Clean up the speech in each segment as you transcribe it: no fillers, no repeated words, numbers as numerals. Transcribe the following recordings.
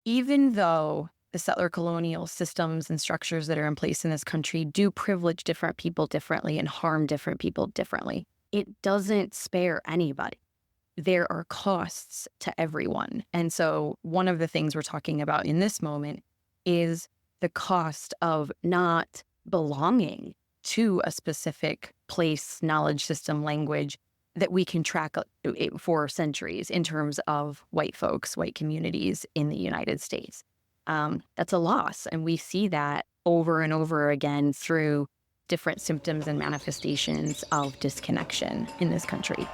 even though the settler colonial systems and structures that are in place in this country do privilege different people differently and harm different people differently, it doesn't spare anybody. There are costs to everyone. And so one of the things we're talking about in this moment is the cost of not belonging to a specific place, knowledge system, language that we can track for centuries in terms of white folks, white communities in the United States. That's a loss. And we see that over and over again through different symptoms and manifestations of disconnection in this country.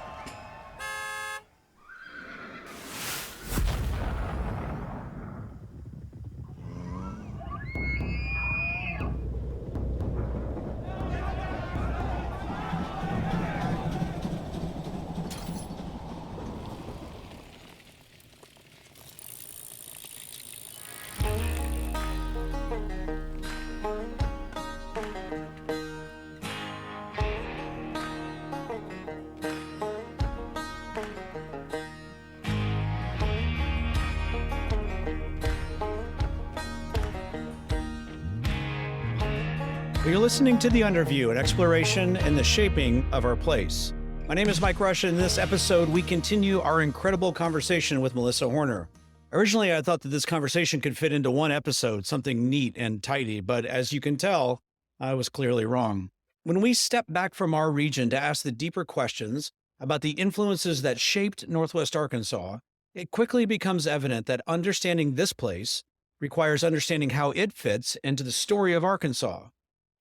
You're listening to The Underview, an exploration in the shaping of our place. My name is Mike Rush, and in this episode, we continue our incredible conversation with Melissa Horner. Originally, I thought that this conversation could fit into one episode, something neat and tidy, but as you can tell, I was clearly wrong. When we step back from our region to ask the deeper questions about the influences that shaped Northwest Arkansas, it quickly becomes evident that understanding this place requires understanding how it fits into the story of Arkansas.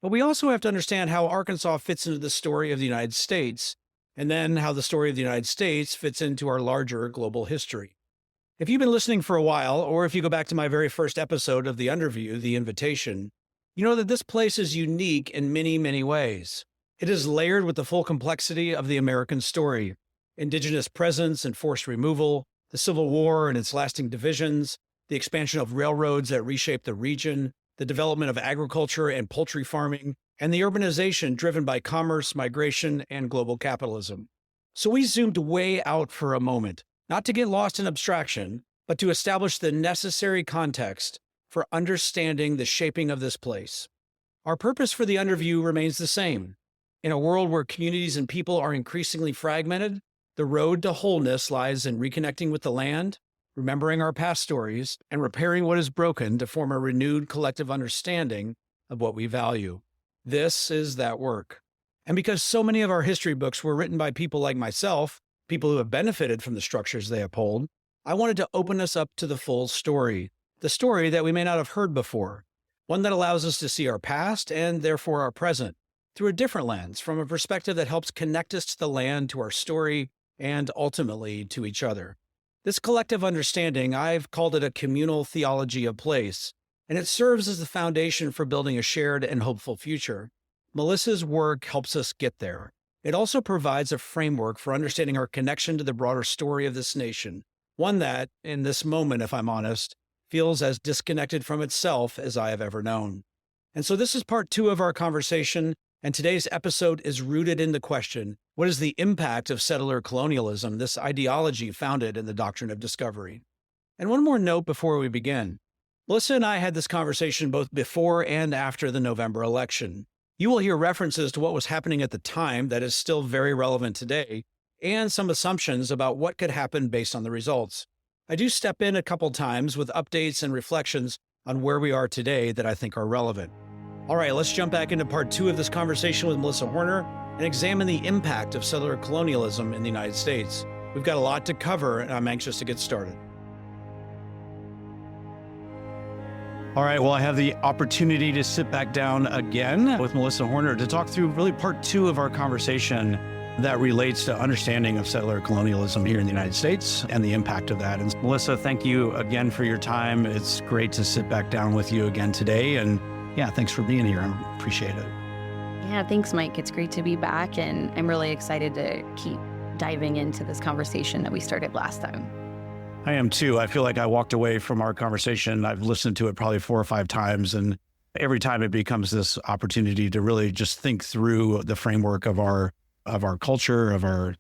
But we also have to understand how Arkansas fits into the story of the United States, and then how the story of the United States fits into our larger global history. If you've been listening for a while, or if you go back to my very first episode of The Underview, The Invitation, you know that this place is unique in many, many ways. It is layered with the full complexity of the American story: Indigenous presence and forced removal, the Civil War and its lasting divisions, the expansion of railroads that reshaped the region, the development of agriculture and poultry farming, and the urbanization driven by commerce, migration, and global capitalism. So we zoomed way out for a moment, not to get lost in abstraction, but to establish the necessary context for understanding the shaping of this place. Our purpose for the Underview remains the same. In a world where communities and people are increasingly fragmented, the road to wholeness lies in reconnecting with the land, remembering our past stories, and repairing what is broken to form a renewed collective understanding of what we value. This is that work. And because so many of our history books were written by people like myself, people who have benefited from the structures they uphold, I wanted to open us up to the full story, the story that we may not have heard before, one that allows us to see our past and therefore our present through a different lens, from a perspective that helps connect us to the land, to our story, and ultimately to each other. This collective understanding, I've called it a communal theology of place, and it serves as the foundation for building a shared and hopeful future. Melissa's work helps us get there. It also provides a framework for understanding our connection to the broader story of this nation, one that, in this moment, if I'm honest, feels as disconnected from itself as I have ever known. And so this is part 2 of our conversation, and today's episode is rooted in the question: what is the impact of settler colonialism, this ideology founded in the doctrine of discovery? And one more note before we begin. Melissa and I had this conversation both before and after the November election. You will hear references to what was happening at the time that is still very relevant today, and some assumptions about what could happen based on the results. I do step in a couple times with updates and reflections on where we are today that I think are relevant. All right, let's jump back into part 2 of this conversation with Melissa Horner and examine the impact of settler colonialism in the United States. We've got a lot to cover, and I'm anxious to get started. All right, well, I have the opportunity to sit back down again with Melissa Horner to talk through really part 2 of our conversation that relates to understanding of settler colonialism here in the United States and the impact of that. And Melissa, thank you again for your time. It's great to sit back down with you again today. And yeah, thanks for being here. I appreciate it. Yeah, thanks, Mike. It's great to be back, and I'm really excited to keep diving into this conversation that we started last time. I am too. I feel like I walked away from our conversation. I've listened to it probably 4 or 5 times, and every time it becomes this opportunity to really just think through the framework of our culture, of our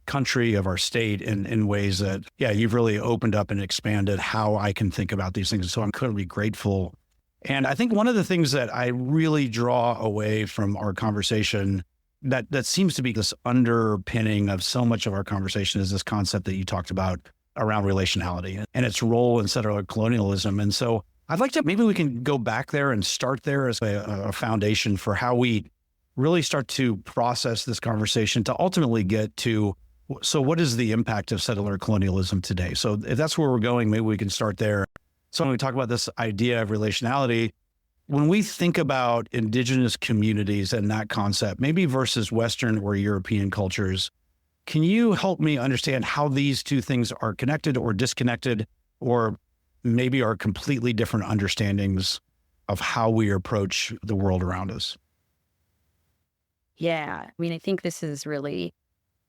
country, of our state in ways that, yeah, you've really opened up and expanded how I can think about these things. So I'm incredibly grateful. And I think one of the things that I really draw away from our conversation that seems to be this underpinning of so much of our conversation is this concept that you talked about around relationality and its role in settler colonialism. And so I'd like to, maybe we can go back there and start there as a foundation for how we really start to process this conversation to ultimately get to, so what is the impact of settler colonialism today? So if that's where we're going, maybe we can start there. So when we talk about this idea of relationality, when we think about Indigenous communities and that concept, maybe versus Western or European cultures, can you help me understand how these two things are connected or disconnected, or maybe are completely different understandings of how we approach the world around us? Yeah. I mean, I think this is really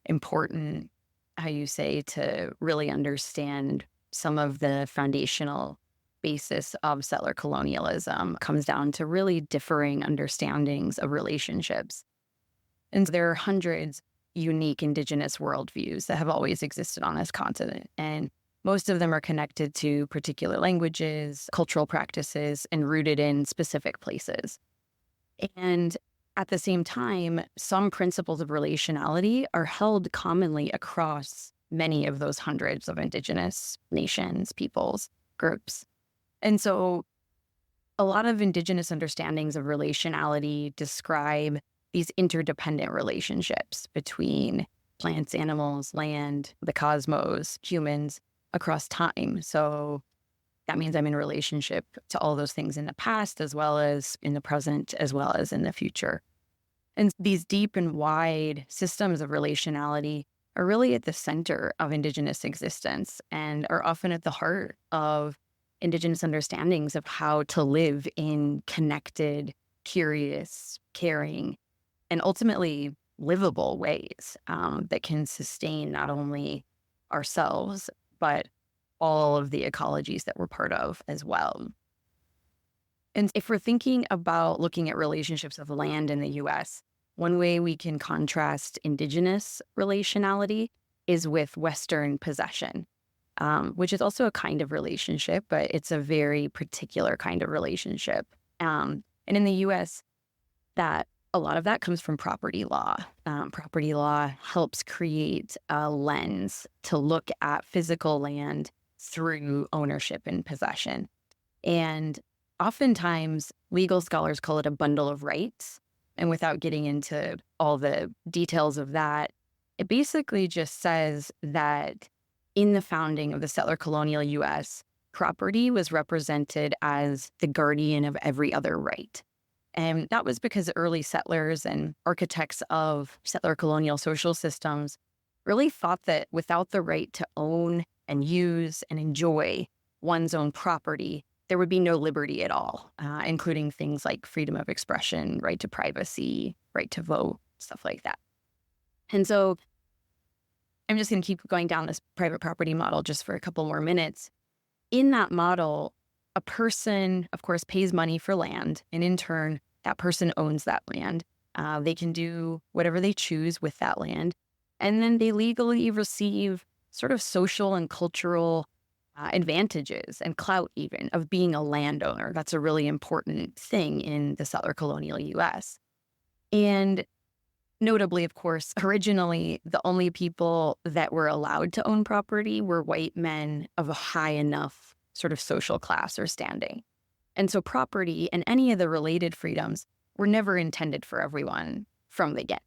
important, how you say, to really understand some of the foundational basis of settler colonialism comes down to really differing understandings of relationships. And there are hundreds unique Indigenous worldviews that have always existed on this continent. And most of them are connected to particular languages, cultural practices, and rooted in specific places. And at the same time, some principles of relationality are held commonly across many of those hundreds of Indigenous nations, peoples, groups. And so a lot of Indigenous understandings of relationality describe these interdependent relationships between plants, animals, land, the cosmos, humans across time. So that means I'm in relationship to all those things in the past, as well as in the present, as well as in the future. And these deep and wide systems of relationality are really at the center of Indigenous existence and are often at the heart of Indigenous understandings of how to live in connected, curious, caring, and ultimately livable ways that can sustain not only ourselves, but all of the ecologies that we're part of as well. And if we're thinking about looking at relationships of land in the US, one way we can contrast Indigenous relationality is with Western possession, which is also a kind of relationship, but it's a very particular kind of relationship. And in the US, that a lot of that comes from property law. Property law helps create a lens to look at physical land through ownership and possession. And oftentimes, legal scholars call it a bundle of rights. And without getting into all the details of that, it basically just says that in the founding of the settler colonial US, property was represented as the guardian of every other right. And that was because early settlers and architects of settler colonial social systems really thought that without the right to own and use and enjoy one's own property, there would be no liberty at all, including things like freedom of expression, right to privacy, right to vote, stuff like that. And so I'm just going to keep going down this private property model just for a couple more minutes. In that model, a person, of course, pays money for land, and in turn, that person owns that land. They can do whatever they choose with that land. And then they legally receive sort of social and cultural advantages and clout even of being a landowner. That's a really important thing in the settler colonial US. And notably, of course, originally, the only people that were allowed to own property were white men of a high enough sort of social class or standing. And so property and any of the related freedoms were never intended for everyone from the get.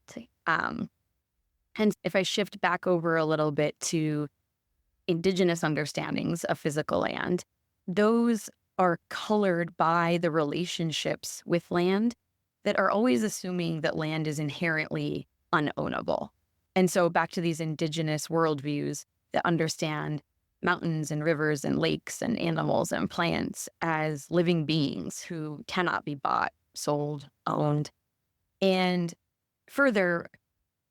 And if I shift back over a little bit to Indigenous understandings of physical land, those are colored by the relationships with land that are always assuming that land is inherently unownable. And so back to these Indigenous worldviews that understand mountains and rivers and lakes and animals and plants as living beings who cannot be bought, sold, owned. And further,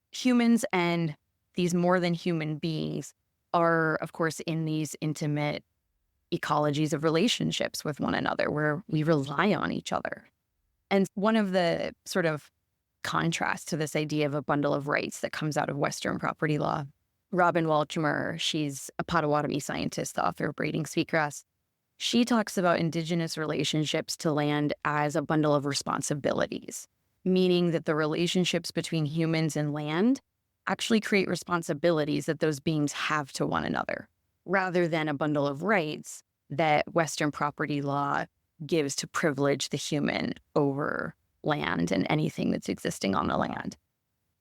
humans and these more than human beings are, of course, in these intimate ecologies of relationships with one another where we rely on each other. And one of the sort of contrasts to this idea of a bundle of rights that comes out of Western property law Robin Walchmer, she's a Potawatomi scientist, the author of Braiding Sweetgrass. She talks about Indigenous relationships to land as a bundle of responsibilities, meaning that the relationships between humans and land actually create responsibilities that those beings have to one another, rather than a bundle of rights that Western property law gives to privilege the human over land and anything that's existing on the land.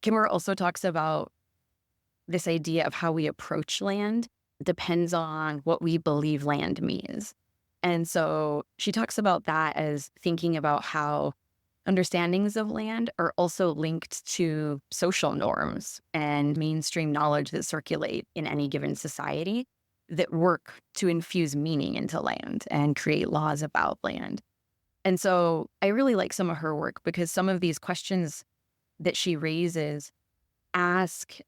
Kimmerer also talks about this idea of how we approach land depends on what we believe land means. And so she talks about that as thinking about how understandings of land are also linked to social norms and mainstream knowledge that circulate in any given society that work to infuse meaning into land and create laws about land. And so I really like some of her work because some of these questions that she raises ask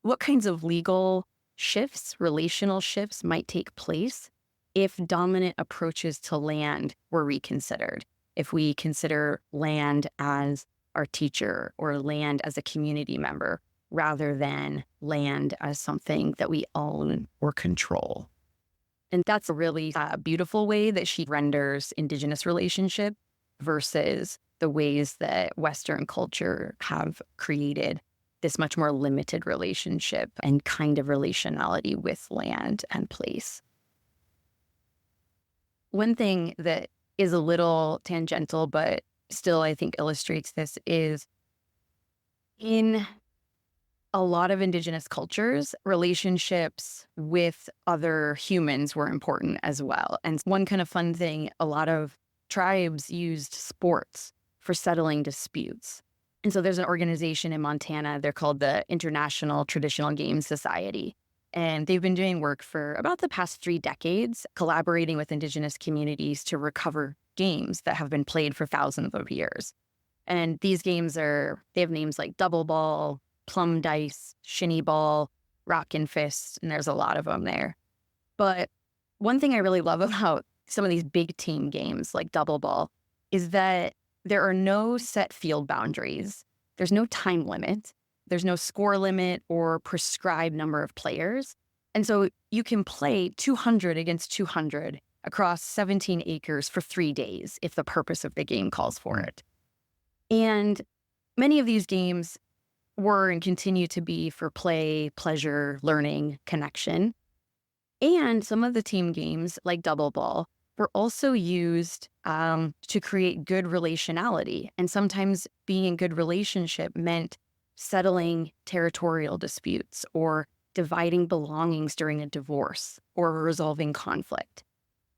what kinds of legal shifts, relational shifts might take place if dominant approaches to land were reconsidered. If we consider land as our teacher or land as a community member rather than land as something that we own or control. And that's a really beautiful way that she renders Indigenous relationship versus the ways that Western culture have created this much more limited relationship and kind of relationality with land and place. One thing that is a little tangential, but still I think illustrates this is in a lot of Indigenous cultures, relationships with other humans were important as well. And one kind of fun thing, a lot of tribes used sports for settling disputes. And so there's an organization in Montana, they're called the International Traditional Games Society. And they've been doing work for about the past 3 decades, collaborating with Indigenous communities to recover games that have been played for thousands of years. And these games they have names like double ball, plum dice, shinny ball, rock and fist, and there's a lot of them there. But one thing I really love about some of these big team games like double ball is that there are no set field boundaries. There's no time limit. There's no score limit or prescribed number of players. And so you can play 200 against 200 across 17 acres for 3 days if the purpose of the game calls for it. And many of these games were and continue to be for play, pleasure, learning, connection. And some of the team games, like double ball, were also used to create good relationality. And sometimes being in good relationship meant settling territorial disputes or dividing belongings during a divorce or resolving conflict.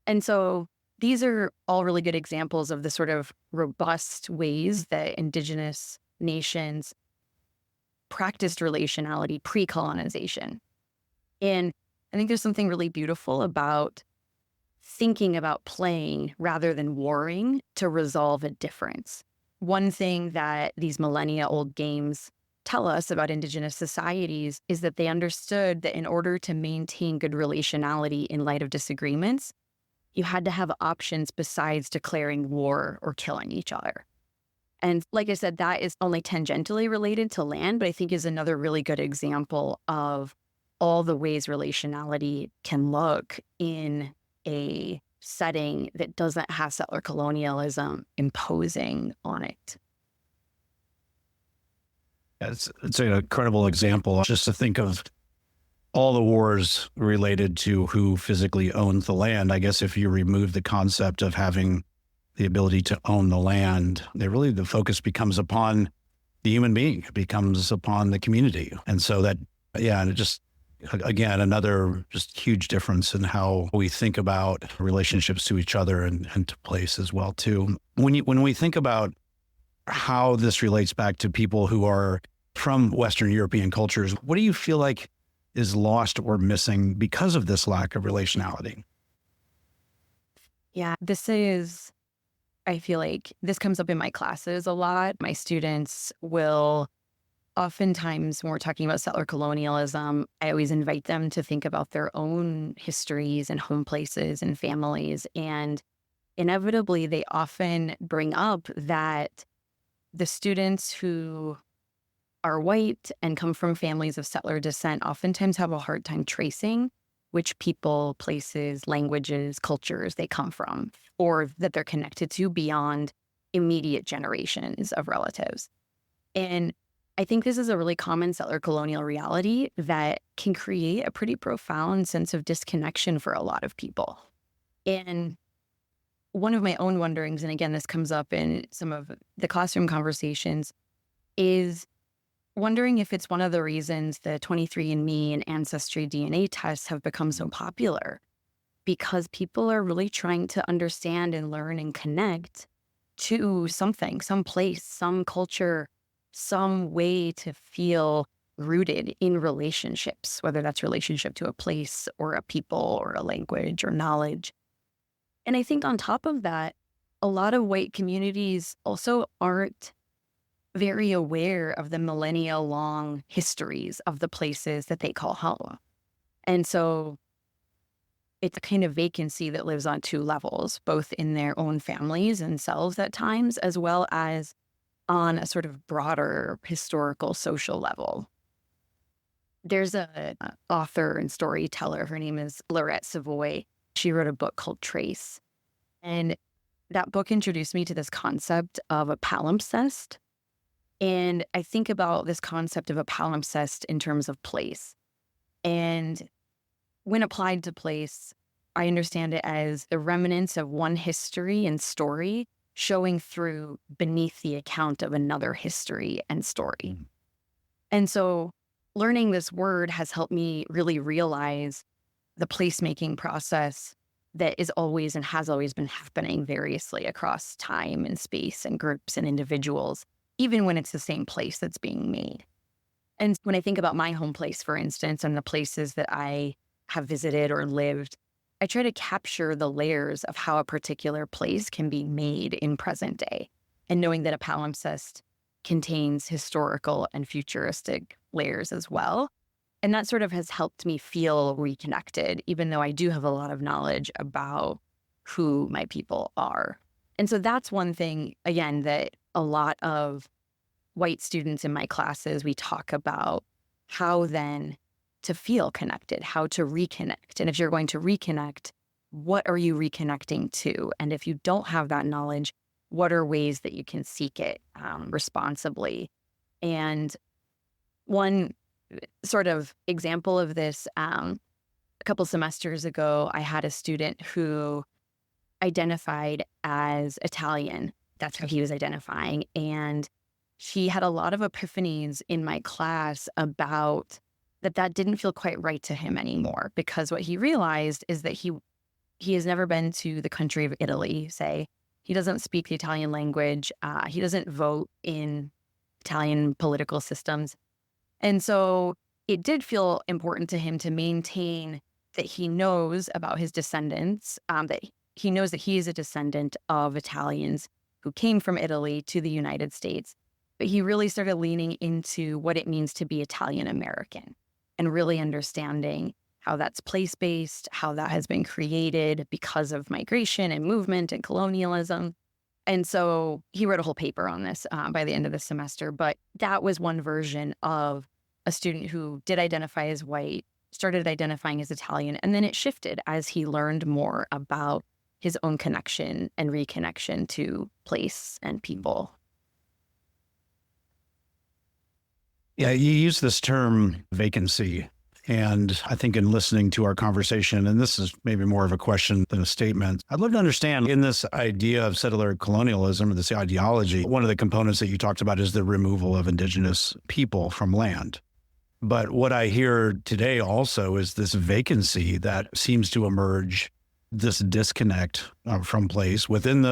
And so these are all really good examples of the sort of robust ways that Indigenous nations practiced relationality pre-colonization. And I think there's something really beautiful about thinking about playing rather than warring to resolve a difference. One thing that these millennia-old games tell us about Indigenous societies is that they understood that in order to maintain good relationality in light of disagreements, you had to have options besides declaring war or killing each other. And like I said, that is only tangentially related to land, but I think is another really good example of all the ways relationality can look in a setting that doesn't have settler colonialism imposing on it. Yeah, it's an incredible example. Just to think of all the wars related to who physically owns the land. I guess if you remove the concept of having the ability to own the land, the focus becomes upon the human being. It becomes upon the community. And so that, yeah, and it just, again, another just huge difference in how we think about relationships to each other and to place as well, too. When we think about how this relates back to people who are from Western European cultures, what do you feel like is lost or missing because of this lack of relationality? Yeah, I feel like this comes up in my classes a lot. My students will oftentimes, when we're talking about settler colonialism, I always invite them to think about their own histories and home places and families. And inevitably, they often bring up that the students who are white and come from families of settler descent oftentimes have a hard time tracing which people, places, languages, cultures they come from, or that they're connected to beyond immediate generations of relatives. And I think this is a really common settler colonial reality that can create a pretty profound sense of disconnection for a lot of people. And one of my own wonderings, and again, this comes up in some of the classroom conversations, is wondering if it's one of the reasons the 23andMe and Ancestry DNA tests have become so popular, because people are really trying to understand and learn and connect to something, some place, some culture, some way to feel rooted in relationships, whether that's relationship to a place or a people or a language or knowledge. And I think on top of that, a lot of white communities also aren't very aware of the millennia long histories of the places that they call home. And so it's a kind of vacancy that lives on two levels, both in their own families and selves at times, as well as on a sort of broader historical social level. There's a author and storyteller. Her name is Laurette Savoy. She wrote a book called Trace. And that book introduced me to this concept of a palimpsest. And I think about this concept of a palimpsest in terms of place. And when applied to place, I understand it as the remnants of one history and story showing through beneath the account of another history and story. And so learning this word has helped me really realize the placemaking process that is always and has always been happening variously across time and space and groups and individuals, even when it's the same place that's being made. And when I think about my home place, for instance, and the places that I have visited or lived, I try to capture the layers of how a particular place can be made in present day. And knowing that a palimpsest contains historical and futuristic layers as well. And that sort of has helped me feel reconnected, even though I do have a lot of knowledge about who my people are. And so that's one thing, again, that a lot of white students in my classes, we talk about how then to feel connected, how to reconnect. And if you're going to reconnect, what are you reconnecting to? And if you don't have that knowledge, what are ways that you can seek it responsibly? And one sort of example of this, a couple semesters ago, I had a student who identified as Italian. That's how he was identifying. And he had a lot of epiphanies in my class about that didn't feel quite right to him anymore, because what he realized is that he has never been to the country of Italy, say. He doesn't speak the Italian language. He doesn't vote in Italian political systems. And so it did feel important to him to maintain that he knows about his descendants, that he knows that he is a descendant of Italians who came from Italy to the United States. But he really started leaning into what it means to be Italian American and really understanding how that's place-based, how that has been created because of migration and movement and colonialism. And so he wrote a whole paper on this by the end of the semester. But that was one version of a student who did identify as white, started identifying as Italian, and then it shifted as he learned more about his own connection and reconnection to place and people. Yeah, you use this term vacancy. And I think in listening to our conversation, and this is maybe more of a question than a statement, I'd love to understand in this idea of settler colonialism, or this ideology, one of the components that you talked about is the removal of Indigenous people from land. But what I hear today also is this vacancy that seems to emerge, this disconnect from place within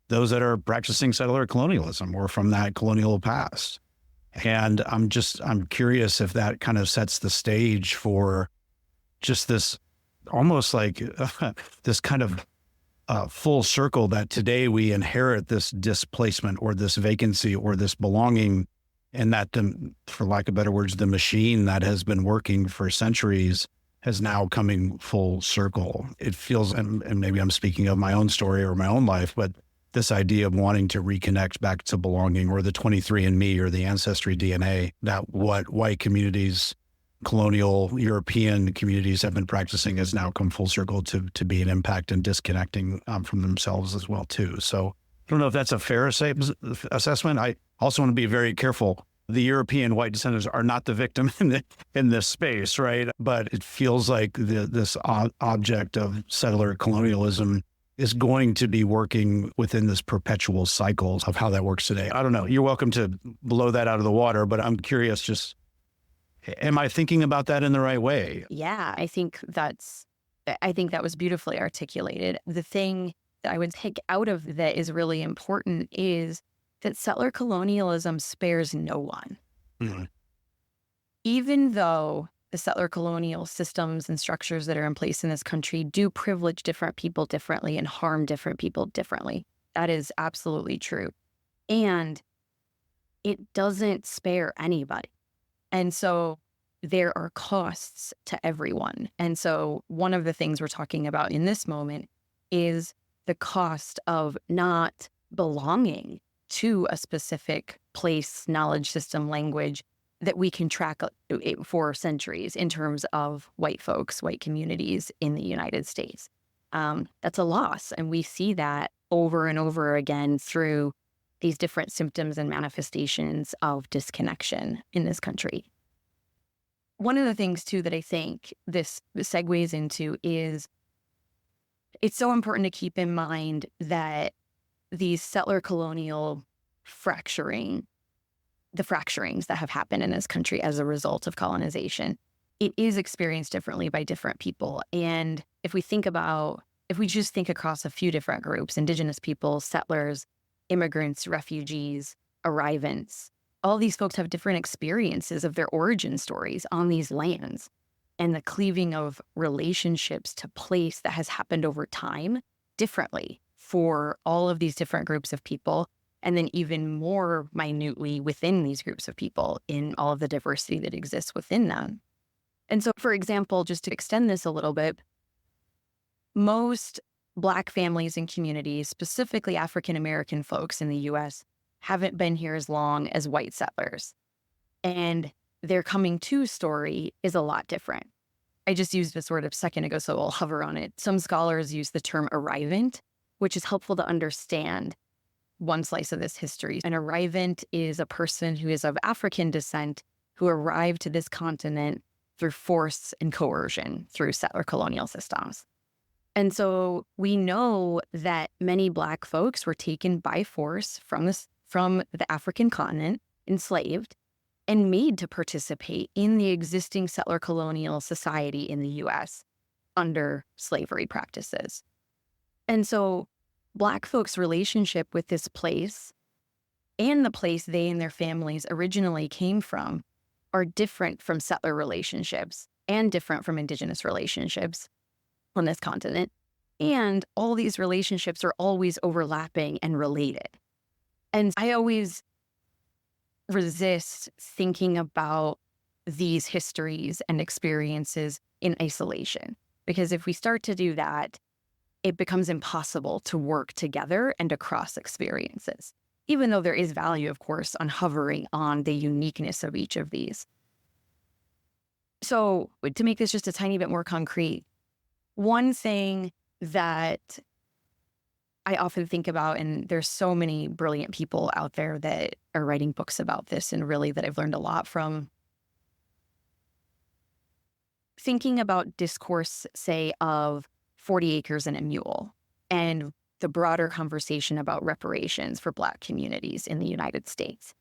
those that are practicing settler colonialism or from that colonial past. And I'm curious if that kind of sets the stage for just this almost like this kind of full circle that today we inherit this displacement or this vacancy or this belonging, and that, for lack of better words, the machine that has been working for centuries has now coming full circle. It feels, and maybe I'm speaking of my own story or my own life, but this idea of wanting to reconnect back to belonging, or the 23andMe or the ancestry DNA, that what white communities, colonial European communities have been practicing has now come full circle to be an impact and disconnecting from themselves as well too. So I don't know if that's a fair assessment. I also want to be very careful. The European white descendants are not the victim in this space, right? But it feels like this object of settler colonialism is going to be working within this perpetual cycle of how that works today. I don't know. You're welcome to blow that out of the water, but I'm curious, just, am I thinking about that in the right way? Yeah, I think that was beautifully articulated. The thing that I would take out of that is really important is that settler colonialism spares no one. Mm-hmm. Even though the settler colonial systems and structures that are in place in this country do privilege different people differently and harm different people differently. That is absolutely true. And it doesn't spare anybody. And so there are costs to everyone. And so one of the things we're talking about in this moment is the cost of not belonging to a specific place, knowledge system, language that we can track for centuries in terms of white folks, white communities in the United States. That's a loss. And we see that over and over again through these different symptoms and manifestations of disconnection in this country. One of the things, too, that I think this segues into is it's so important to keep in mind that these settler colonial the fracturings that have happened in this country as a result of colonization, it is experienced differently by different people. And if we just think across a few different groups, Indigenous people, settlers, immigrants, refugees, arrivants, all these folks have different experiences of their origin stories on these lands. And the cleaving of relationships to place that has happened over time differently for all of these different groups of people. And then even more minutely within these groups of people in all of the diversity that exists within them. And so, for example, just to extend this a little bit, most Black families and communities, specifically African-American folks in the U.S., haven't been here as long as white settlers. And their coming to story is a lot different. I just used this word a second ago, so I'll hover on it. Some scholars use the term arrivant, which is helpful to understand one slice of this history. An arrivant is a person who is of African descent who arrived to this continent through force and coercion through settler colonial systems. And so we know that many Black folks were taken by force from the African continent, enslaved, and made to participate in the existing settler colonial society in the U.S. under slavery practices. And so Black folks' relationship with this place and the place they and their families originally came from are different from settler relationships and different from Indigenous relationships on this continent. And all these relationships are always overlapping and related. And I always resist thinking about these histories and experiences in isolation, because if we start to do that, it becomes impossible to work together and across experiences, even though there is value, of course, on hovering on the uniqueness of each of these. So to make this just a tiny bit more concrete, one thing that I often think about, and there's so many brilliant people out there that are writing books about this and really that I've learned a lot from, thinking about discourse, say, of 40 acres and a mule, and the broader conversation about reparations for Black communities in the United States.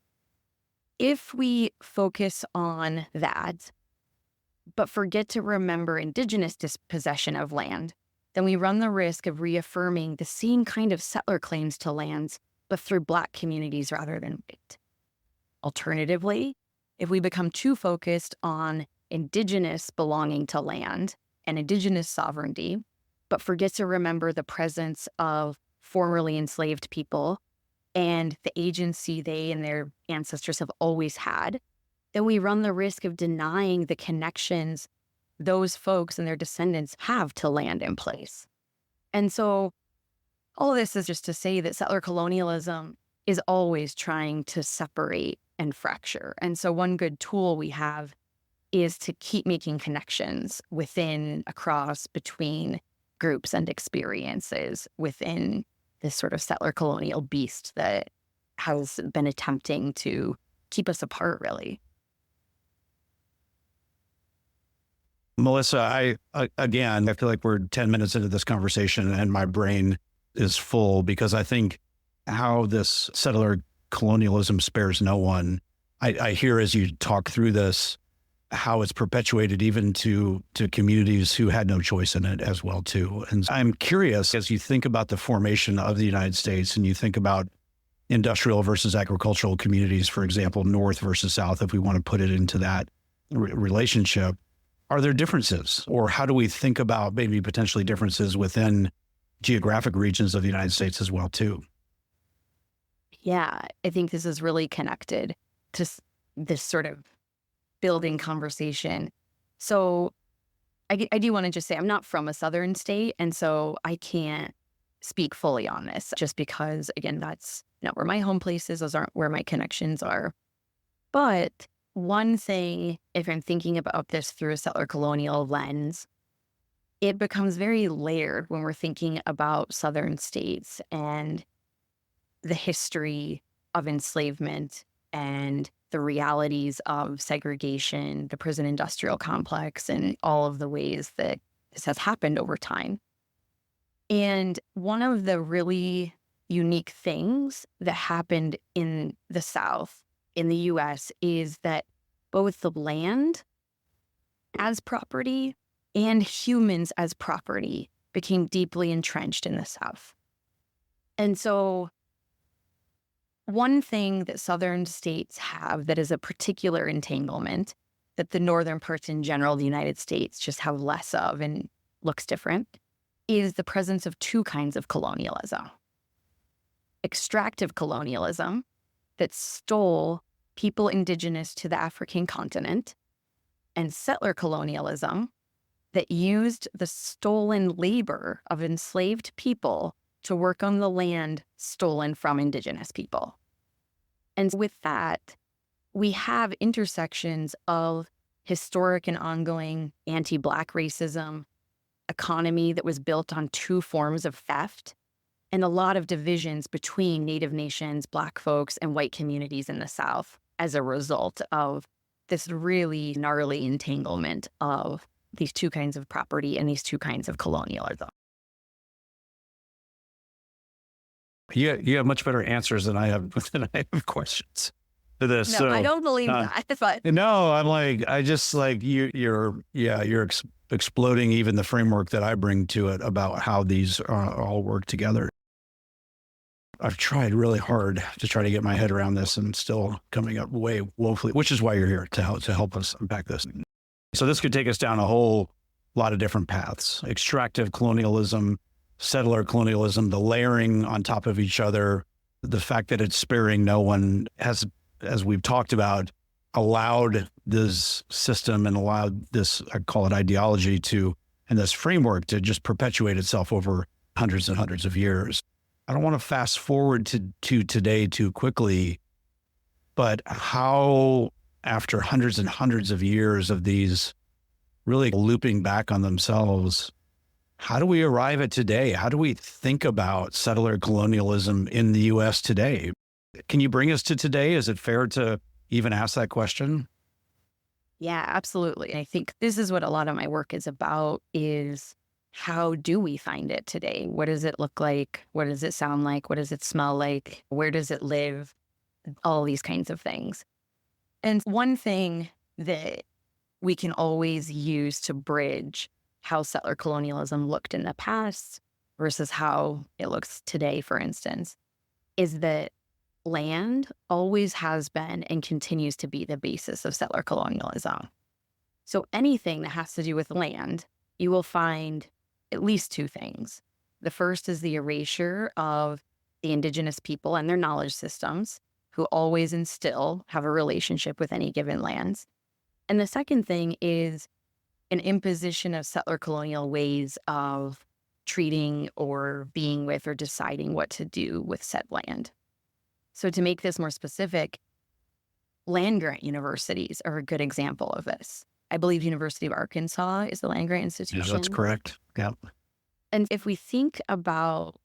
If we focus on that, but forget to remember Indigenous dispossession of land, then we run the risk of reaffirming the same kind of settler claims to lands, but through Black communities rather than white. Alternatively, if we become too focused on Indigenous belonging to land and Indigenous sovereignty, but forget to remember the presence of formerly enslaved people and the agency they and their ancestors have always had, then we run the risk of denying the connections those folks and their descendants have to land and place. And so All this is just to say that settler colonialism is always trying to separate and fracture. And so one good tool we have is to keep making connections within, across, between groups and experiences within this sort of settler colonial beast that has been attempting to keep us apart, really. Melissa, again, I feel like we're 10 minutes into this conversation and my brain is full because I think how this settler colonialism spares no one. I hear as you talk through this, how it's perpetuated even to communities who had no choice in it as well too. And I'm curious, as you think about the formation of the United States and you think about industrial versus agricultural communities, for example, North versus South, if we want to put it into that relationship, are there differences, or how do we think about maybe potentially differences within geographic regions of the United States as well too? Yeah, I think this is really connected to this sort of building conversation. So I do want to just say I'm not from a southern state, and so I can't speak fully on this just because, again, that's not where my home place is. Those aren't where my connections are. But one thing, if I'm thinking about this through a settler colonial lens, it becomes very layered when we're thinking about southern states and the history of enslavement and the realities of segregation, the prison industrial complex, and all of the ways that this has happened over time. And one of the really unique things that happened in the South, in the US, is that both the land as property and humans as property became deeply entrenched in the South. And so one thing that southern states have that is a particular entanglement that the northern parts in general of the United States just have less of and looks different is the presence of two kinds of colonialism. Extractive colonialism that stole people indigenous to the African continent, and settler colonialism that used the stolen labor of enslaved people to work on the land stolen from indigenous people. And with that, we have intersections of historic and ongoing anti-Black racism, economy that was built on two forms of theft, and a lot of divisions between Native nations, Black folks, and white communities in the South as a result of this really gnarly entanglement of these two kinds of property and these two kinds of colonialism. You have much better answers than I have questions to this. No, So I don't believe that. But no, I'm like, I just like you're exploding even the framework that I bring to it about how these all work together. I've tried really hard to try to get my head around this and still coming up way woefully, which is why you're here to help us unpack this. So this could take us down a whole lot of different paths: extractive colonialism, settler colonialism, the layering on top of each other, the fact that it's sparing no one has, as we've talked about, allowed this system and allowed this, I call it ideology and this framework to just perpetuate itself over hundreds and hundreds of years. I don't want to fast forward to today too quickly, but how after hundreds and hundreds of years of these really looping back on themselves, how do we arrive at today? How do we think about settler colonialism in the U.S. today? Can you bring us to today? Is it fair to even ask that question? yeah, absolutely. I think this is what a lot of my work is about, is how do we find it today? What does it look like? What does it sound like? What does it smell like? Where does it live? All these kinds of things. And one thing that we can always use to bridge how settler colonialism looked in the past versus how it looks today, for instance, is that land always has been and continues to be the basis of settler colonialism. So anything that has to do with land, you will find at least two things. The first is the erasure of the indigenous people and their knowledge systems, who always and still have a relationship with any given lands. And the second thing is an imposition of settler colonial ways of treating or being with or deciding what to do with said land. So to make this more specific, land grant universities are a good example of this. I believe University of Arkansas is the land grant Yeah, institution. that's correct. Yeah. And if we think about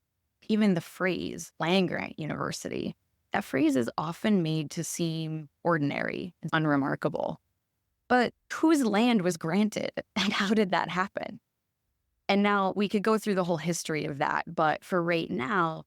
even the phrase land grant university, that phrase is often made to seem ordinary and unremarkable. But whose land was granted and how did that happen? And now we could go through the whole history of that. But for right now,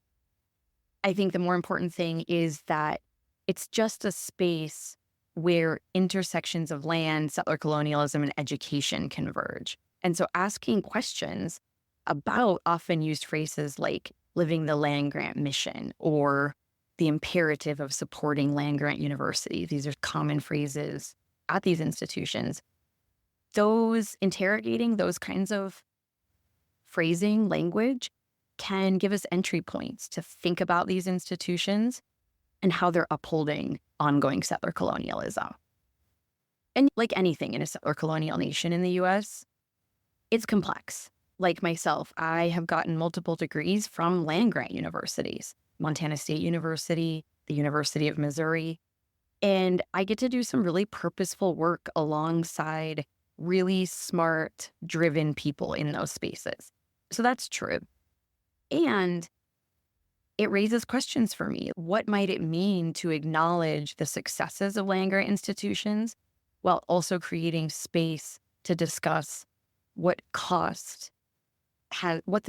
I think the more important thing is that it's just a space where intersections of land, settler colonialism, and education converge. And so asking questions about often used phrases like living the land grant mission or the imperative of supporting land grant university. These are common phrases at these institutions. Those interrogating those kinds of phrasing, language, can give us entry points to think about these institutions and how they're upholding ongoing settler colonialism. And like anything in a settler colonial nation in the US, it's complex. Like myself, I have gotten multiple degrees from land grant universities, Montana State University, the University of Missouri, and I get to do some really purposeful work alongside really smart, driven people in those spaces. So that's true. And it raises questions for me. What might it mean to acknowledge the successes of land grant institutions while also creating space to discuss what the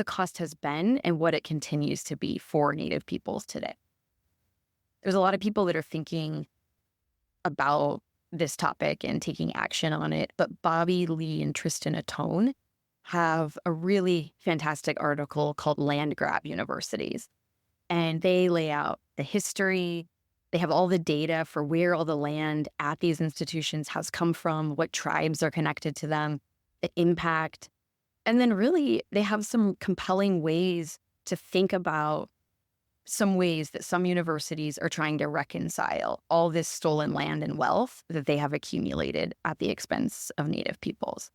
cost has been and what it continues to be for Native peoples today? There's a lot of people that are thinking about this topic and taking action on it, but Bobby Lee and Tristan Atone have a really fantastic article called Land Grab Universities. And they lay out the history. They have all the data for where all the land at these institutions has come from, what tribes are connected to them, the impact. And then really, they have some compelling ways to think about some ways that some universities are trying to reconcile all this stolen land and wealth that they have accumulated at the expense of Native peoples.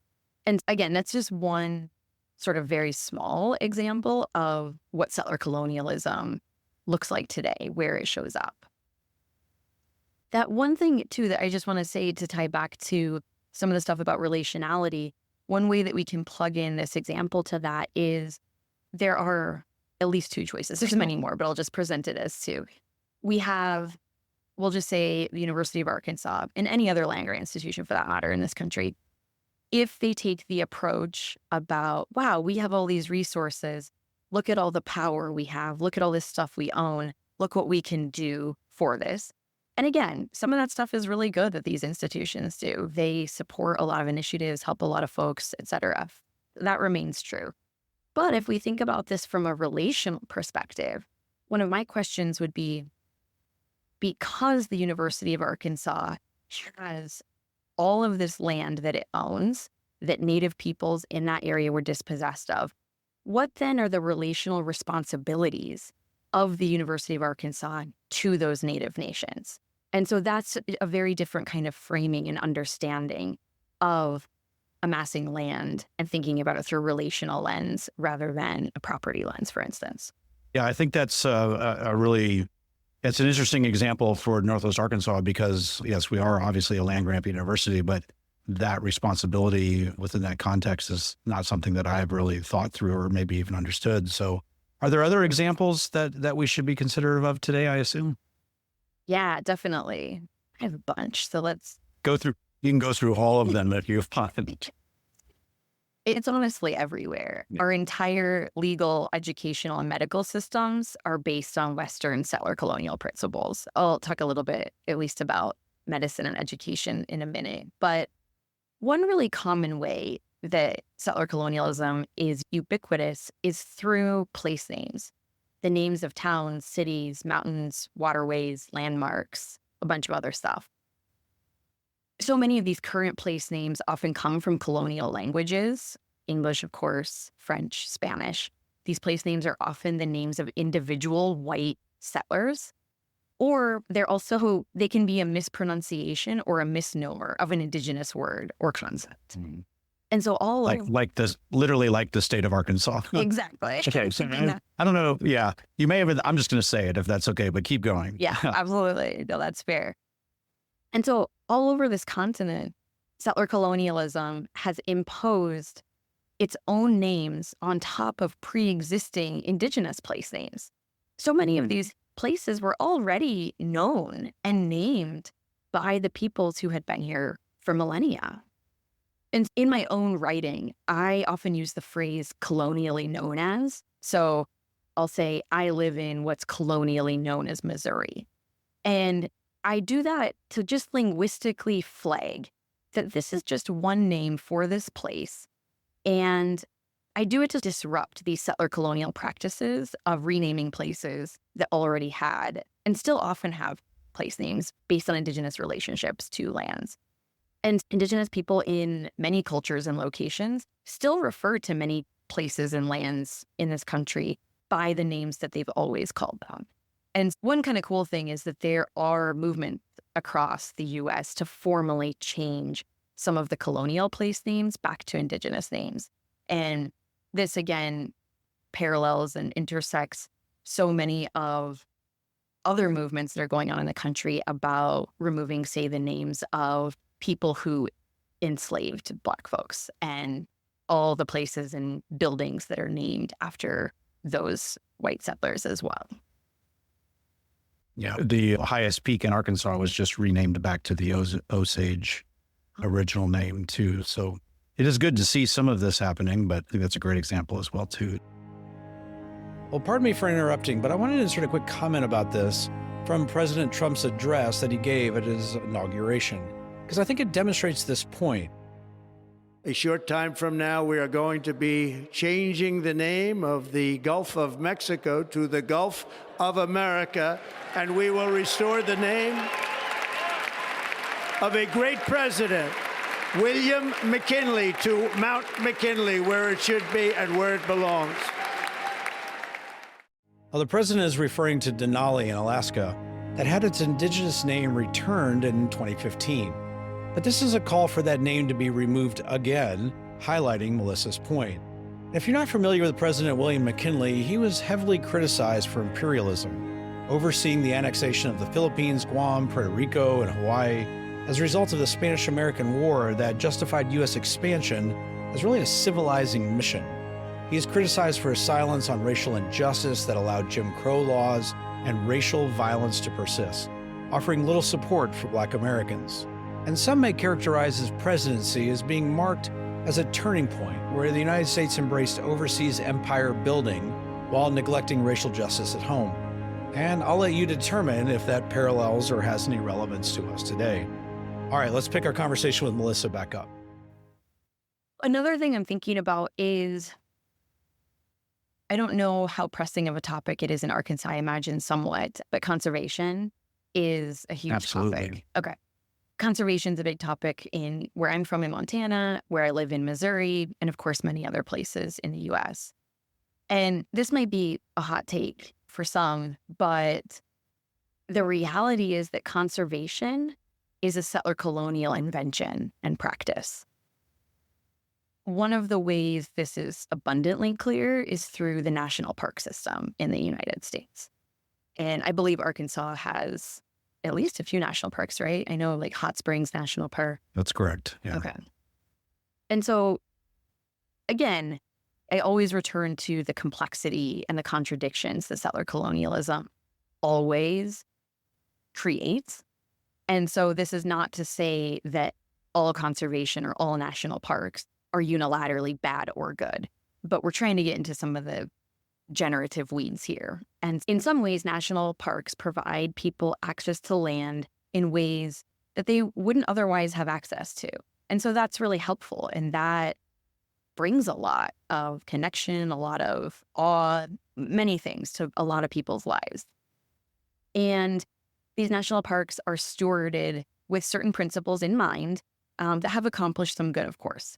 And again, that's just one sort of very small example of what settler colonialism looks like today, where it shows up. That one thing, too, that I just want to say to tie back to some of the stuff about relationality, one way that we can plug in this example to that is there are at least two choices. There's many more, but I'll just present it as two. We have, we'll just say the University of Arkansas and any other land grant institution for that matter in this country. If they take the approach about, wow, we have all these resources, look at all the power we have, look at all this stuff we own, look what we can do for this. And again, some of that stuff is really good that these institutions do. They support a lot of initiatives, help a lot of folks, et cetera. That remains true. But if we think about this from a relational perspective, one of my questions would be, because the University of Arkansas has all of this land that it owns, that Native peoples in that area were dispossessed of, what then are the relational responsibilities of the University of Arkansas to those Native nations? And so that's a very different kind of framing and understanding of amassing land and thinking about it through a relational lens rather than a property lens, for instance. Yeah, I think that's it's an interesting example for Northwest Arkansas because, yes, we are obviously a land grant university, but that responsibility within that context is not something that I've really thought through or maybe even understood. So are there other examples that we should be considerate of today, I assume? Yeah, definitely. I have a bunch. So let's go through. You can go through all of them if you've thought. It's honestly everywhere. Our entire legal, educational, and medical systems are based on Western settler colonial principles. I'll talk a little bit, at least, about medicine and education in a minute. But one really common way that settler colonialism is ubiquitous is through place names. The names of towns, cities, mountains, waterways, landmarks, a bunch of other stuff. So many of these current place names often come from colonial languages, English, of course, French, Spanish. These place names are often the names of individual white settlers, or they can be a mispronunciation or a misnomer of an Indigenous word or concept. Mm-hmm. And so all of Like this, literally like the state of Arkansas. exactly. Okay, so I don't know. Yeah, you may have. I'm just going to say it if that's okay, but keep going. Yeah, absolutely. No, that's fair. And so all over this continent, settler colonialism has imposed its own names on top of pre-existing indigenous place names. So many of these places were already known and named by the peoples who had been here for millennia. And in my own writing, I often use the phrase colonially known as. So I'll say, I live in what's colonially known as Missouri. And I do that to just linguistically flag that this is just one name for this place. And I do it to disrupt these settler colonial practices of renaming places that already had and still often have place names based on indigenous relationships to lands. And indigenous people in many cultures and locations still refer to many places and lands in this country by the names that they've always called them. And one kind of cool thing is that there are movements across the US to formally change some of the colonial place names back to indigenous names. And this, again, parallels and intersects so many of other movements that are going on in the country about removing, say, the names of people who enslaved Black folks and all the places and buildings that are named after those white settlers as well. Yeah, the highest peak in Arkansas was just renamed back to the Osage original name too. So it is good to see some of this happening, but I think that's a great example as well too. Well, pardon me for interrupting, but I wanted to insert a quick comment about this from President Trump's address that he gave at his inauguration, because I think it demonstrates this point. A short time from now, we are going to be changing the name of the Gulf of Mexico to the Gulf of America, and we will restore the name of a great president, William McKinley, to Mount McKinley, where it should be and where it belongs. Well, the president is referring to Denali in Alaska that had its indigenous name returned in 2015. But this is a call for that name to be removed again, highlighting Melissa's point. If you're not familiar with President William McKinley, he was heavily criticized for imperialism, overseeing the annexation of the Philippines, Guam, Puerto Rico, and Hawaii as a result of the Spanish-American War that justified U.S. expansion as really a civilizing mission. He is criticized for his silence on racial injustice that allowed Jim Crow laws and racial violence to persist, offering little support for Black Americans. And some may characterize his presidency as being marked as a turning point where the United States embraced overseas empire building while neglecting racial justice at home. And I'll let you determine if that parallels or has any relevance to us today. All right, let's pick our conversation with Melissa back up. Another thing I'm thinking about is, I don't know how pressing of a topic it is in Arkansas, I imagine somewhat, but conservation is a huge topic. Okay. Conservation is a big topic in where I'm from in Montana, where I live in Missouri, and of course, many other places in the US. And this might be a hot take for some, but the reality is that conservation is a settler colonial invention and practice. One of the ways this is abundantly clear is through the national park system in the United States. And I believe Arkansas has at least a few national parks, right? I know like Hot Springs National Park. That's correct. Yeah. Okay. And so, again, I always return to the complexity and the contradictions that settler colonialism always creates. And so this is not to say that all conservation or all national parks are unilaterally bad or good, but we're trying to get into some of the generative weeds here. And in some ways, national parks provide people access to land in ways that they wouldn't otherwise have access to. And so that's really helpful. And that brings a lot of connection, a lot of awe, many things to a lot of people's lives. And these national parks are stewarded with certain principles in mind that have accomplished some good, of course.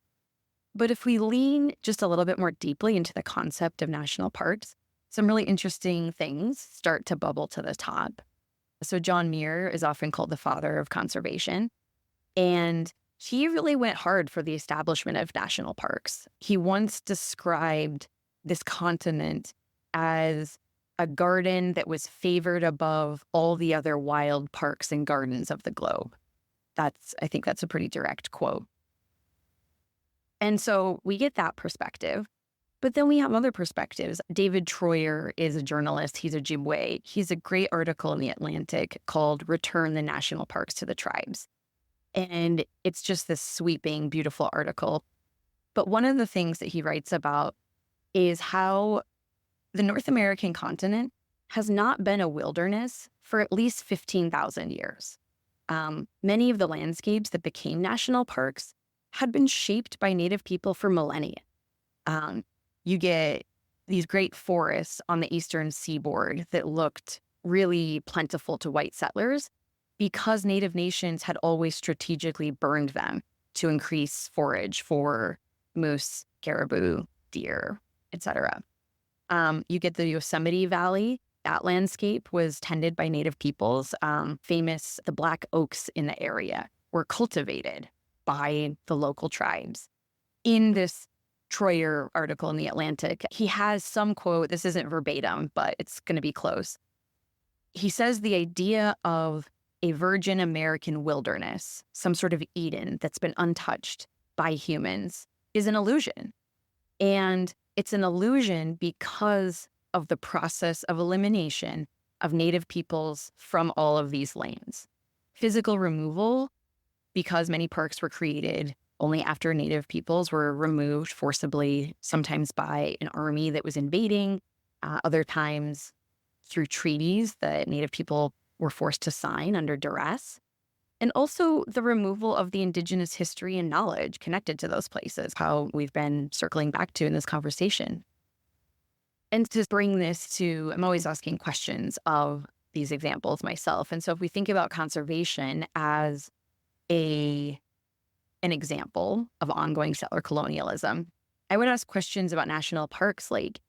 But if we lean just a little bit more deeply into the concept of national parks, some really interesting things start to bubble to the top. So John Muir is often called the father of conservation. And he really went hard for the establishment of national parks. He once described this continent as a garden that was favored above all the other wild parks and gardens of the globe. I think that's a pretty direct quote. And so we get that perspective. But then we have other perspectives. David Troyer is a journalist. He's a Ojibwe. He's a great article in The Atlantic called Return the National Parks to the Tribes. And it's just this sweeping, beautiful article. But one of the things that he writes about is how the North American continent has not been a wilderness for at least 15,000 years. Many of the landscapes that became national parks had been shaped by Native people for millennia. You get these great forests on the eastern seaboard that looked really plentiful to white settlers because Native nations had always strategically burned them to increase forage for moose, caribou, deer, etc. You get the Yosemite Valley. That landscape was tended by Native peoples. The black oaks in the area were cultivated by the local tribes. In this Troyer article in The Atlantic, he has some quote, this isn't verbatim, but it's going to be close. He says the idea of a virgin American wilderness, some sort of Eden that's been untouched by humans, is an illusion. And it's an illusion because of the process of elimination of Native peoples from all of these lands. Physical removal, because many parks were created only after Native peoples were removed forcibly, sometimes by an army that was invading, other times through treaties that Native people were forced to sign under duress. And also the removal of the Indigenous history and knowledge connected to those places, how we've been circling back to in this conversation. And to bring this to, I'm always asking questions of these examples myself. And so if we think about conservation as an example of ongoing settler colonialism, I would ask questions about national parks like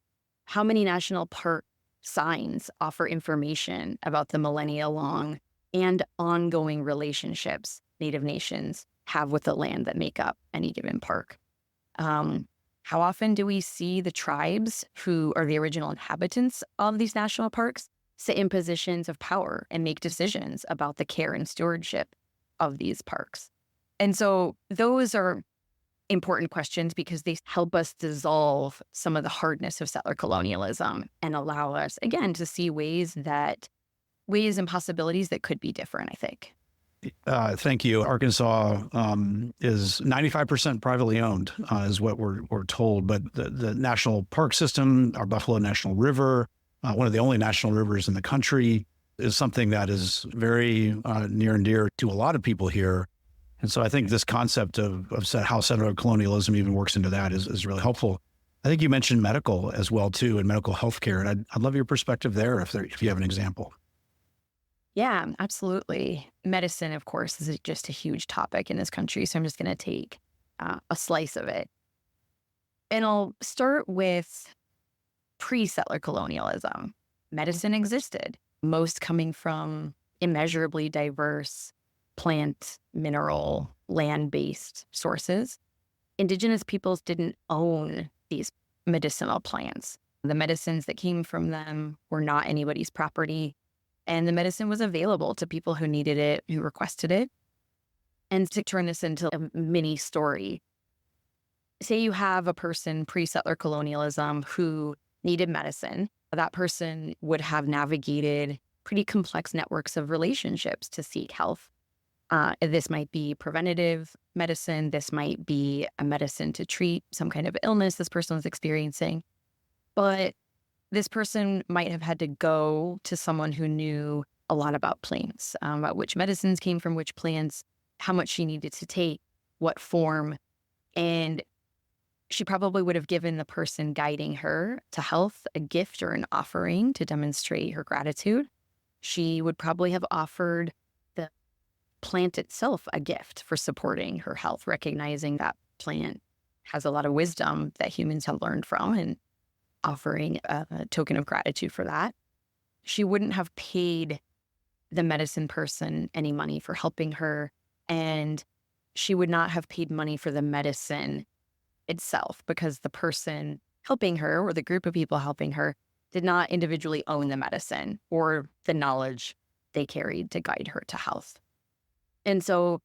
how many national park signs offer information about the millennia-long and ongoing relationships Native nations have with the land that make up any given park. How often do we see the tribes who are the original inhabitants of these national parks sit in positions of power and make decisions about the care and stewardship of these parks? And so those are important questions because they help us dissolve some of the hardness of settler colonialism and allow us, again, to see ways and possibilities that could be different, I think. Thank you. Arkansas is 95% privately owned, is what we're told. But the national park system, our Buffalo National River, one of the only national rivers in the country, is something that is very near and dear to a lot of people here. And so I think this concept of how settler colonialism even works into that is really helpful. I think you mentioned medical as well, too, and medical health care. And I'd love your perspective there if you have an example. Yeah, absolutely. Medicine, of course, is just a huge topic in this country. So I'm just going to take a slice of it. And I'll start with pre-settler colonialism. Medicine existed, most coming from immeasurably diverse plant, mineral, land-based sources. Indigenous peoples didn't own these medicinal plants. The medicines that came from them were not anybody's property. And the medicine was available to people who needed it, who requested it. And to turn this into a mini story, say you have a person pre-settler colonialism who needed medicine. That person would have navigated pretty complex networks of relationships to seek health. This might be preventative medicine. This might be a medicine to treat some kind of illness this person was experiencing. But this person might have had to go to someone who knew a lot about plants, about which medicines came from which plants, how much she needed to take, what form. And she probably would have given the person guiding her to health a gift or an offering to demonstrate her gratitude. She would probably have offered the plant itself a gift for supporting her health, recognizing that plant has a lot of wisdom that humans have learned from and offering a token of gratitude for that. She wouldn't have paid the medicine person any money for helping her, and she would not have paid money for the medicine itself because the person helping her or the group of people helping her did not individually own the medicine or the knowledge they carried to guide her to health. And so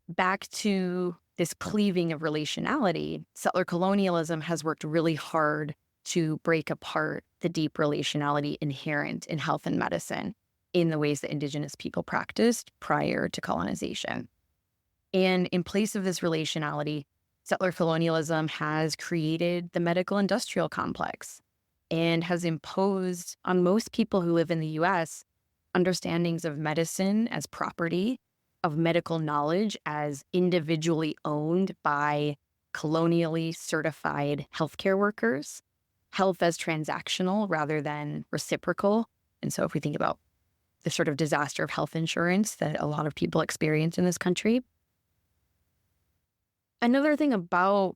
back to this cleaving of relationality, settler colonialism has worked really hard to break apart the deep relationality inherent in health and medicine in the ways that Indigenous people practiced prior to colonization. And in place of this relationality, settler colonialism has created the medical industrial complex and has imposed on most people who live in the US understandings of medicine as property, of medical knowledge as individually owned by colonially certified healthcare workers, health as transactional rather than reciprocal. And so if we think about the sort of disaster of health insurance that a lot of people experience in this country. Another thing about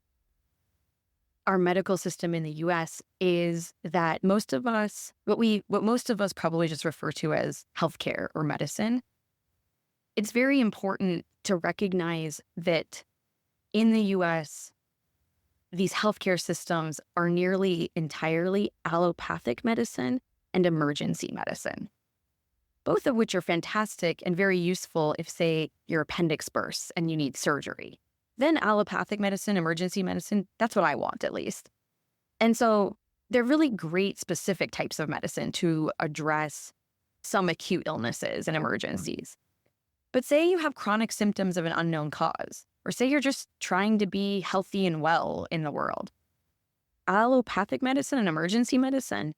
our medical system in the US is that most of us, what most of us probably just refer to as healthcare or medicine, it's very important to recognize that in the US, these healthcare systems are nearly entirely allopathic medicine and emergency medicine, both of which are fantastic and very useful if, say, your appendix bursts and you need surgery. Then allopathic medicine, emergency medicine, that's what I want at least. And so they're really great specific types of medicine to address some acute illnesses and emergencies. But say you have chronic symptoms of an unknown cause, or say you're just trying to be healthy and well in the world. Allopathic medicine and emergency medicine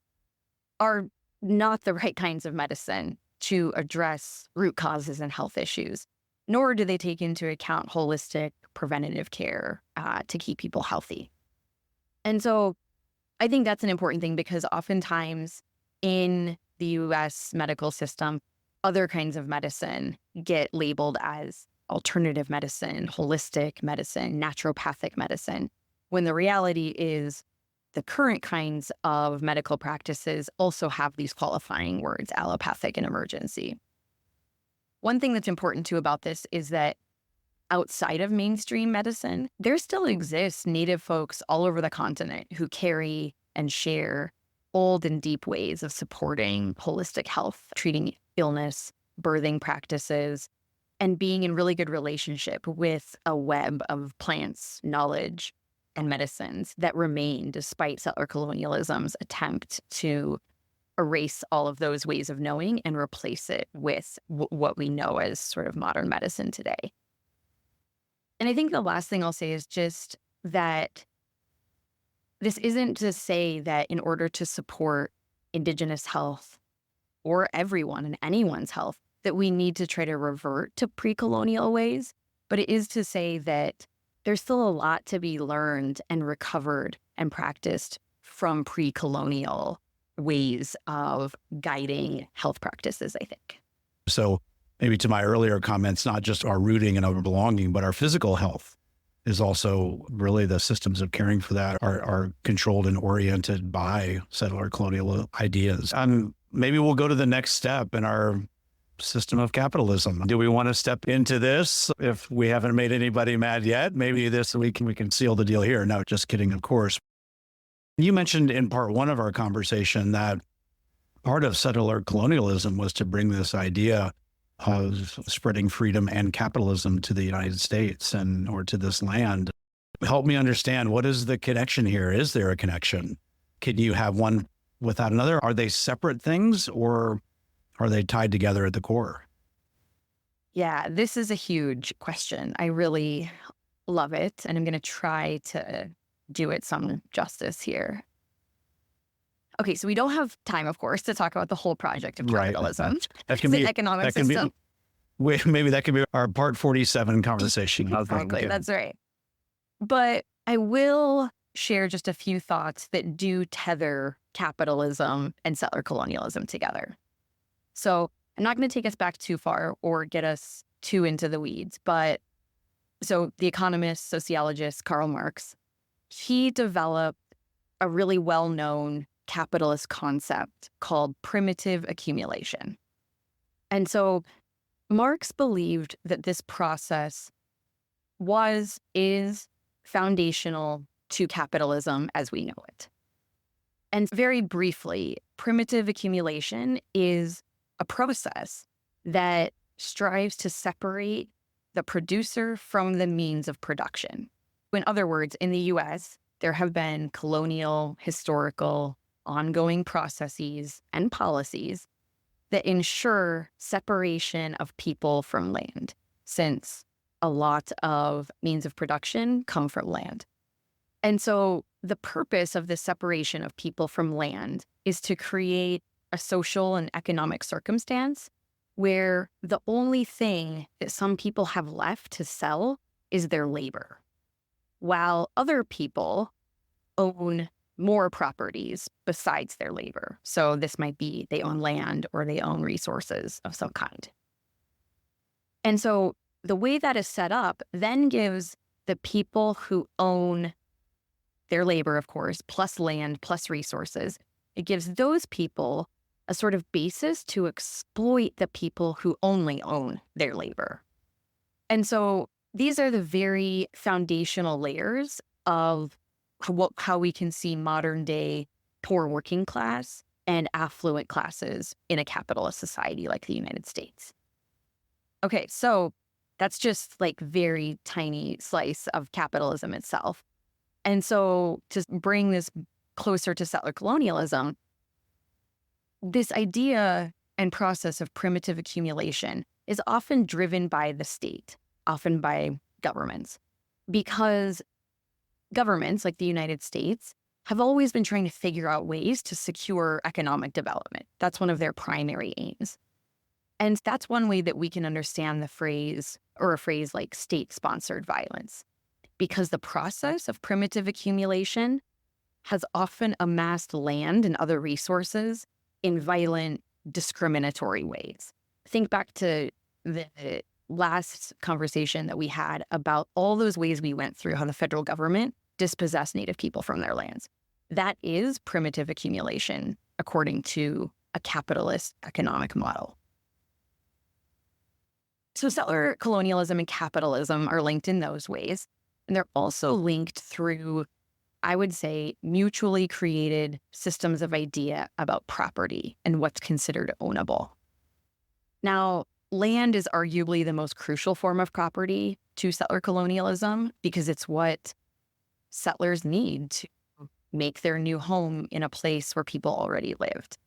are not the right kinds of medicine to address root causes and health issues, nor do they take into account holistic preventative care to keep people healthy. And so I think that's an important thing because oftentimes in the US medical system, other kinds of medicine get labeled as alternative medicine, holistic medicine, naturopathic medicine, when the reality is the current kinds of medical practices also have these qualifying words, allopathic and emergency. One thing that's important too about this is that outside of mainstream medicine, there still exists Native folks all over the continent who carry and share old and deep ways of supporting holistic health, treating illness, birthing practices, and being in really good relationship with a web of plants, knowledge, and medicines that remain despite settler colonialism's attempt to erase all of those ways of knowing and replace it with what we know as sort of modern medicine today. And I think the last thing I'll say is just that this isn't to say that in order to support Indigenous health or everyone and anyone's health, that we need to try to revert to pre-colonial ways, but it is to say that there's still a lot to be learned and recovered and practiced from pre-colonial ways of guiding health practices, I think. So maybe to my earlier comments, not just our rooting and our belonging, but our physical health is also really the systems of caring for that are controlled and oriented by settler colonial ideas. Maybe we'll go to the next step in our system of capitalism. Do we want to step into this? If we haven't made anybody mad yet, maybe we can seal the deal here. No, just kidding, of course. You mentioned in part one of our conversation that part of settler colonialism was to bring this idea of spreading freedom and capitalism to the United States or to this land. Help me understand, what is the connection here? Is there a connection? Can you have one without another? Are they separate things or are they tied together at the core? Yeah, this is a huge question. I really love it, and I'm going to try to do it some justice here. Okay, so we don't have time, of course, to talk about the whole project of capitalism. Right. That can be an economic system. Maybe that could be our part 47 conversation. Exactly, that's right. But I will share just a few thoughts that do tether capitalism and settler colonialism together. So I'm not going to take us back too far or get us too into the weeds, but so the economist, sociologist, Karl Marx, he developed a really well-known capitalist concept called primitive accumulation. And so Marx believed that this process is foundational to capitalism as we know it. And very briefly, primitive accumulation is a process that strives to separate the producer from the means of production. In other words, in the US, there have been colonial, historical, ongoing processes and policies that ensure separation of people from land, since a lot of means of production come from land. And so the purpose of this separation of people from land is to create a social and economic circumstance where the only thing that some people have left to sell is their labor, while other people own more properties besides their labor. So this might be they own land or they own resources of some kind. And so the way that is set up then gives the people who own their labor, of course, plus land, plus resources, it gives those people a sort of basis to exploit the people who only own their labor. And so these are the very foundational layers of how we can see modern day poor working class and affluent classes in a capitalist society like the United States. Okay, so that's just like very tiny slice of capitalism itself. And so to bring this closer to settler colonialism, this idea and process of primitive accumulation is often driven by the state, often by governments, because governments like the United States have always been trying to figure out ways to secure economic development. That's one of their primary aims. And that's one way that we can understand the phrase, or a phrase like state-sponsored violence, because the process of primitive accumulation has often amassed land and other resources in violent, discriminatory ways. Think back to the last conversation that we had about all those ways we went through how the federal government dispossessed Native people from their lands. That is primitive accumulation, according to a capitalist economic model. So settler colonialism and capitalism are linked in those ways. And they're also linked through, I would say, mutually created systems of idea about property and what's considered ownable. Now, land is arguably the most crucial form of property to settler colonialism because it's what settlers need to make their new home in a place where people already lived.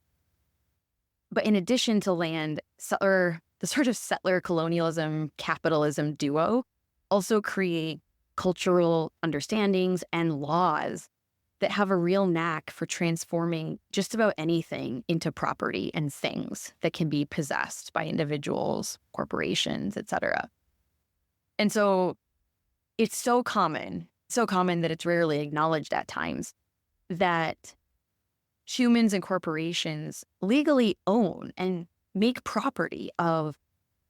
But in addition to land, the sort of settler colonialism capitalism duo also create cultural understandings and laws that have a real knack for transforming just about anything into property and things that can be possessed by individuals, corporations, etc. And so it's so common that it's rarely acknowledged at times that humans and corporations legally own and make property of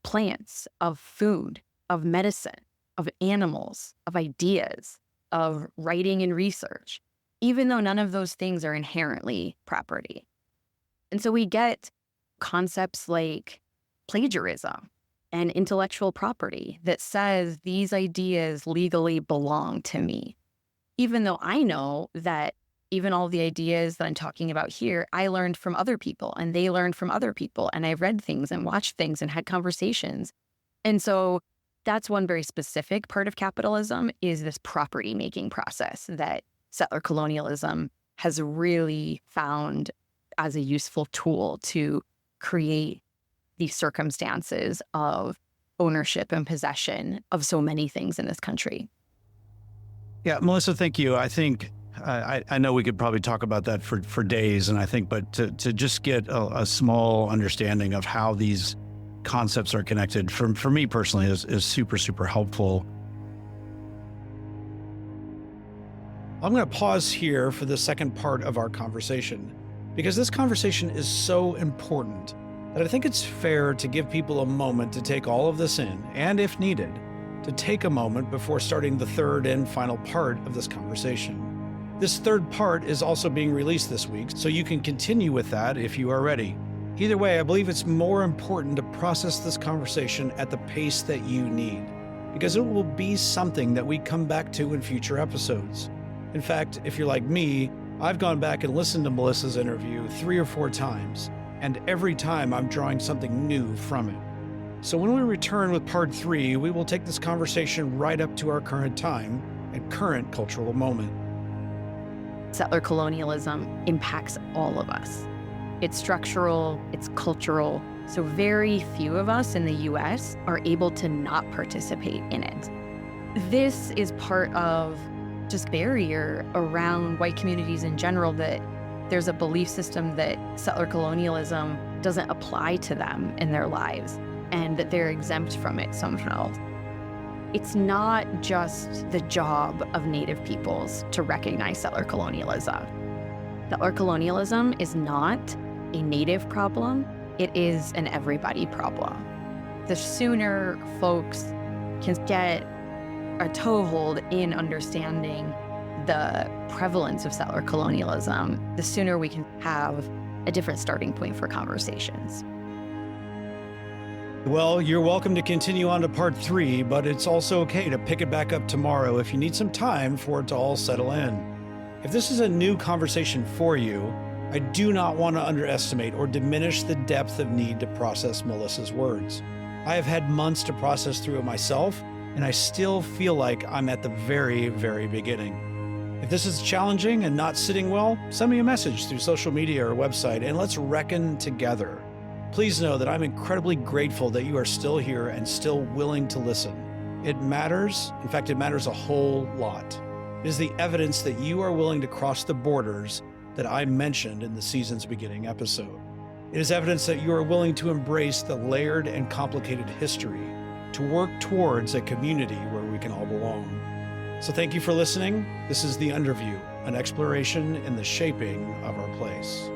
plants, of food, of medicine, of animals, of ideas, of writing and research, even though none of those things are inherently property. And so we get concepts like plagiarism and intellectual property that says these ideas legally belong to me, even though I know that even all the ideas that I'm talking about here, I learned from other people and they learned from other people. And I read things and watched things and had conversations. And so that's one very specific part of capitalism is this property making process that settler colonialism has really found as a useful tool to create these circumstances of ownership and possession of so many things in this country. Yeah, Melissa, thank you. I think I know we could probably talk about that for days, and I think, but to just get a small understanding of how these concepts are connected, for me personally, is super, super helpful. I'm going to pause here for the second part of our conversation, because this conversation is so important that I think it's fair to give people a moment to take all of this in, and if needed, to take a moment before starting the third and final part of this conversation. This third part is also being released this week, so you can continue with that if you are ready. Either way, I believe it's more important to process this conversation at the pace that you need. because it will be something that we come back to in future episodes. In fact, if you're like me, I've gone back and listened to Melissa's interview 3 or 4 times, and every time I'm drawing something new from it. So when we return with part 3, we will take this conversation right up to our current time and current cultural moment. Settler colonialism impacts all of us. It's structural, it's cultural, so very few of us in the US are able to not participate in it. This is part of just barrier around white communities in general, that there's a belief system that settler colonialism doesn't apply to them in their lives and that they're exempt from it somehow. It's not just the job of Native peoples to recognize settler colonialism. Settler colonialism is not a Native problem, it is an everybody problem. The sooner folks can get a toehold in understanding the prevalence of settler colonialism, the sooner we can have a different starting point for conversations. Well, you're welcome to continue on to part 3, but it's also okay to pick it back up tomorrow if you need some time for it to all settle in. If this is a new conversation for you, I do not want to underestimate or diminish the depth of need to process Melissa's words. I have had months to process through it myself, and I still feel like I'm at the very, very beginning. If this is challenging and not sitting well, send me a message through social media or website, and let's reckon together. Please know that I'm incredibly grateful that you are still here and still willing to listen. It matters. In fact, it matters a whole lot. It is the evidence that you are willing to cross the borders that I mentioned in the season's beginning episode. It is evidence that you are willing to embrace the layered and complicated history to work towards a community where we can all belong. So thank you for listening. This is The Underview, an exploration in the shaping of our place.